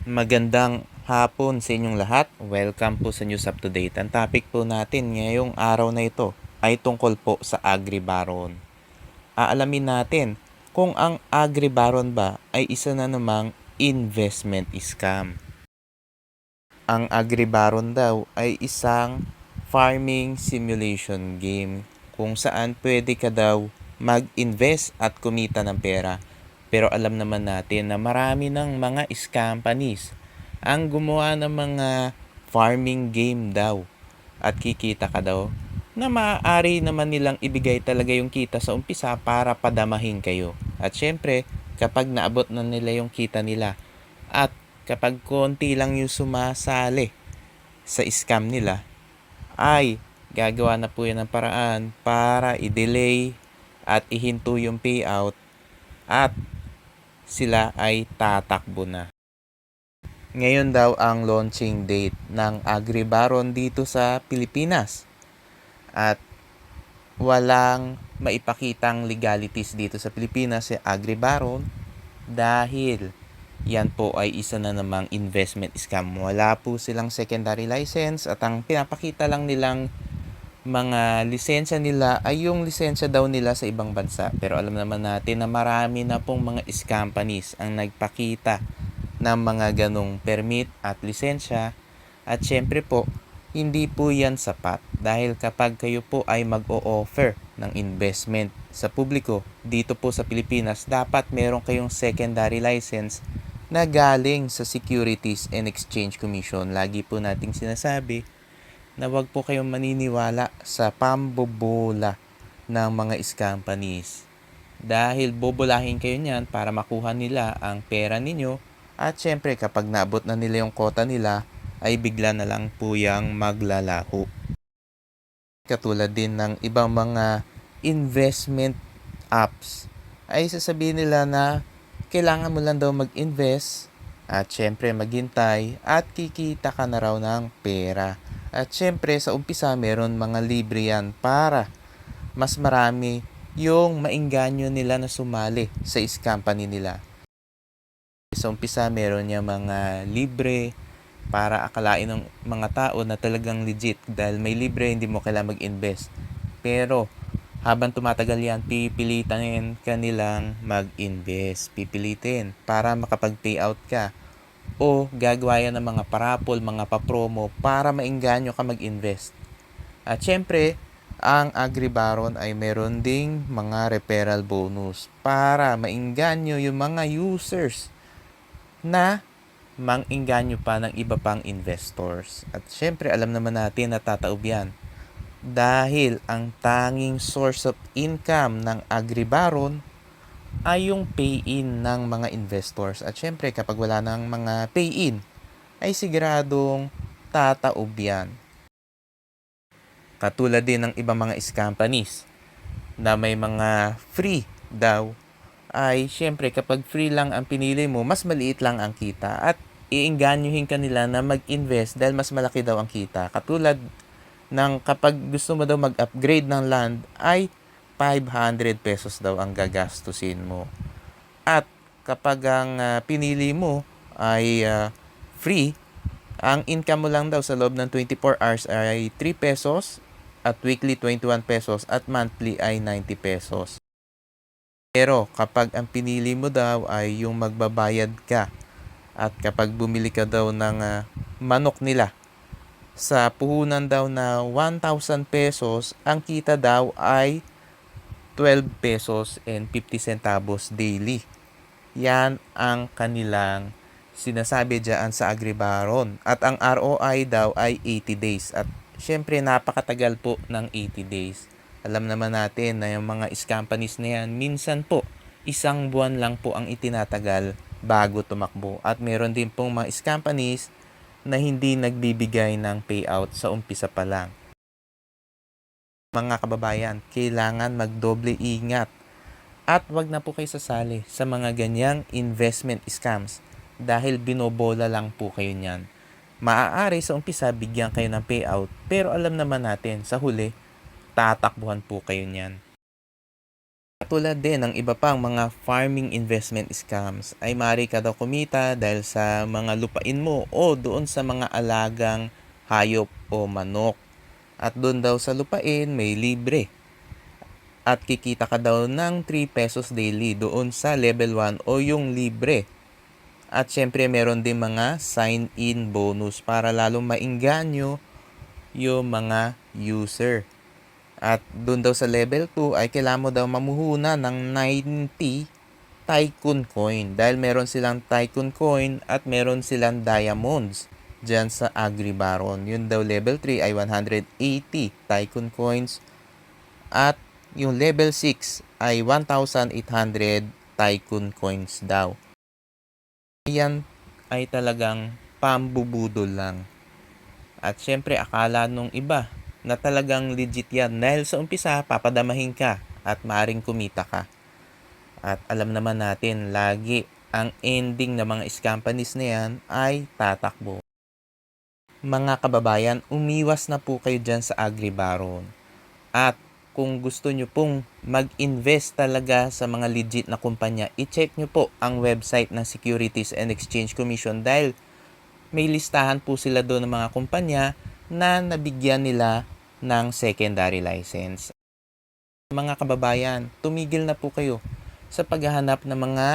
Magandang hapon sa inyong lahat. Welcome po sa News Up to Date. Ang topic po natin ngayong araw na ito ay tungkol po sa agribaron. Aalamin natin kung ang agribaron ba ay isa na namang investment scam. Ang agribaron daw ay isang farming simulation game kung saan pwede ka daw mag-invest at kumita ng pera. Pero alam naman natin na marami ng mga scam companies ang gumawa ng mga farming game daw at kikita ka daw na maaari naman nilang ibigay talaga yung kita sa umpisa para padamahin kayo. At syempre, kapag naabot na nila yung kita nila at kapag konti lang yung sumasali sa scam nila, ay gagawa na po yan ng paraan para i-delay at ihinto yung payout at sila ay tatakbo na. Ngayon daw ang launching date ng agribaron dito sa Pilipinas at walang maipakitang legalities dito sa Pilipinas si agribaron dahil yan po ay isa na namang investment scam. Wala po silang secondary license at ang pinapakita lang nilang mga lisensya nila ay yung lisensya daw nila sa ibang bansa. Pero alam naman natin na marami na pong mga scam companies ang nagpakita ng mga ganong permit at lisensya. At syempre po, hindi po yan sapat dahil kapag kayo po ay mag-o-offer ng investment sa publiko dito po sa Pilipinas, dapat meron kayong secondary license na galing sa Securities and Exchange Commission. Lagi po nating sinasabi na wag po kayong maniniwala sa pambobola ng mga scam companies. Dahil bobolahin kayo niyan para makuha nila ang pera ninyo at syempre kapag naabot na nila yung quota nila ay bigla na lang po yang maglalaho. Katulad din ng ibang mga investment apps ay sasabihin nila na kailangan mo lang daw mag-invest at syempre maghintay at kikita ka na raw ng pera. At syempre sa umpisa meron mga libre yan para mas marami yung maengganyo nila na sumali sa company nila. Sa umpisa meron niya mga libre para akalain ng mga tao na talagang legit dahil may libre hindi mo kailangan mag-invest. Pero habang tumatagal yan, pipilitin kanilang mag-invest. Pipilitin para makapag-payout ka. O gagawa yan ng mga parapol, mga papromo para maengganyo ka mag-invest. At syempre, ang agribaron ay meron ding mga referral bonus para maengganyo yung mga users na mang-engganyo pa ng iba pang investors. At syempre, alam naman natin na tataob yan. Dahil ang tanging source of income ng agribaron ay yung pay-in ng mga investors. At syempre, kapag wala ng mga pay-in, ay siguradong tataob yan. Katulad din ng ibang mga scam companies na may mga free daw ay syempre kapag free lang ang pinili mo, mas maliit lang ang kita at iingganyuhin ka nila na mag-invest dahil mas malaki daw ang kita. Katulad ng kapag gusto mo daw mag-upgrade ng land ay 500 pesos daw ang gagastusin mo. At kapag ang pinili mo ay free, ang income mo lang daw sa loob ng 24 hours ay 3 pesos at weekly 21 pesos at monthly ay 90 pesos. Pero kapag ang pinili mo daw ay yung magbabayad ka at kapag bumili ka daw ng manok nila sa puhunan daw na 1,000 pesos, ang kita daw ay 12 pesos and 50 centavos daily. Yan ang kanilang sinasabi dyan sa agribaron. At ang ROI daw ay 80 days. At syempre napakatagal po ng 80 days. Alam naman natin na yung mga scam companies na yan, minsan po, isang buwan lang po ang itinatagal bago tumakbo. At meron din pong mga scam companies na hindi nagbibigay ng payout sa umpisa pa lang. Mga kababayan, kailangan magdoble ingat at wag na po kayo sasali sa mga ganyang investment scams dahil binobola lang po kayo niyan. Maaari sa umpisa bigyan kayo ng payout pero alam naman natin sa huli tatakbuhan po kayo niyan. Katulad din ng iba pang mga farming investment scams ay maaari ka daw kumita dahil sa mga lupain mo o doon sa mga alagang hayop o manok. At doon daw sa lupain may libre. At kikita ka daw ng 3 pesos daily doon sa level 1 o yung libre. At syempre meron din mga sign-in bonus para lalong maingganyo yung mga user. At doon daw sa level 2 ay kailangan mo daw mamuhunan ng 90 Tycoon Coin. Dahil meron silang Tycoon Coin at meron silang Diamonds dyan sa Agribaron. Yun daw level 3 ay 180 Tycoon Coins. At yung level 6 ay 1,800 Tycoon Coins daw. Yan ay talagang pambubudol lang. At syempre akala nung iba na talagang legit yan. Dahil sa umpisa, papadamahin ka at maaring kumita ka. At alam naman natin, lagi ang ending ng mga companies na yan ay tatakbo. Mga kababayan, umiwas na po kayo dyan sa Agribaron. At kung gusto nyo pong mag-invest talaga sa mga legit na kumpanya, i-check nyo po ang website ng Securities and Exchange Commission dahil may listahan po sila doon ng mga kumpanya na nabigyan nila ng secondary license. Mga kababayan, tumigil na po kayo sa paghahanap ng mga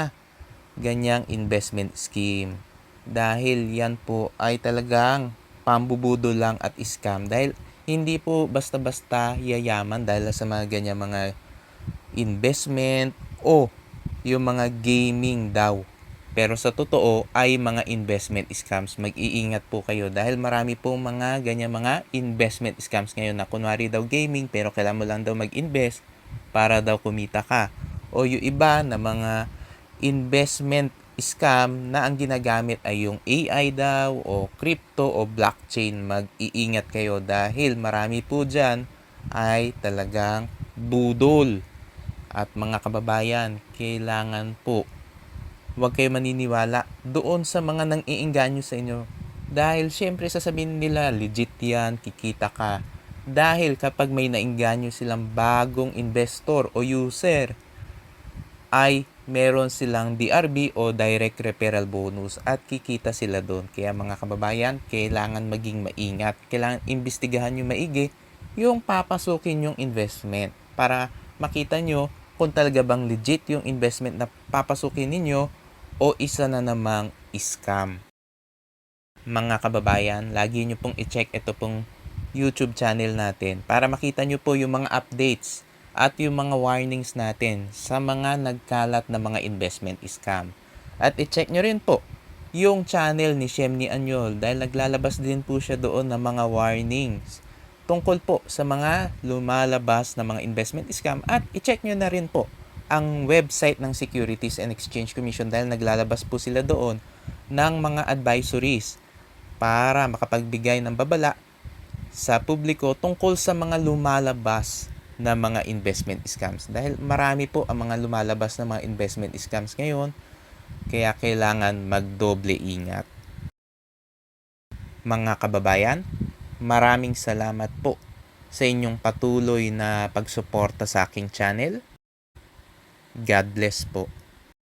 ganyang investment scheme. Dahil yan po ay talagang pambubudo lang at scam. Dahil hindi po basta-basta yayaman dahil sa mga ganyang mga investment o yung mga gaming daw. Pero sa totoo ay mga investment scams. Mag-iingat po kayo dahil marami po mga ganyan mga investment scams ngayon na kunwari daw gaming pero kailangan mo lang daw mag-invest para daw kumita ka. O yung iba na mga investment scam na ang ginagamit ay yung AI daw o crypto o blockchain. Mag-iingat kayo dahil marami po dyan ay talagang budol. At mga kababayan, kailangan po huwag kayo maniniwala doon sa mga nang-iingganyo sa inyo. Dahil syempre sasabihin nila, legit yan, kikita ka. Dahil kapag may naingganyo silang bagong investor o user, ay meron silang DRB o direct referral bonus at kikita sila doon. Kaya mga kababayan, kailangan maging maingat. Kailangan imbestigahan nyo maigi yung papasukin yung investment para makita nyo kung talaga bang legit yung investment na papasukin ninyo o isa na namang scam. Mga kababayan, lagi nyo pong i-check ito pong YouTube channel natin para makita nyo po yung mga updates at yung mga warnings natin sa mga nagkalat na mga investment scam. At i-check nyo rin po yung channel ni Shemni Anyol dahil naglalabas din po siya doon ng mga warnings tungkol po sa mga lumalabas na mga investment scam. At i-check nyo na rin po ang website ng Securities and Exchange Commission dahil naglalabas po sila doon ng mga advisories para makapagbigay ng babala sa publiko tungkol sa mga lumalabas na mga investment scams. Dahil marami po ang mga lumalabas na mga investment scams ngayon, kaya kailangan magdoble ingat. Mga kababayan, maraming salamat po sa inyong patuloy na pagsuporta sa aking channel. God bless po.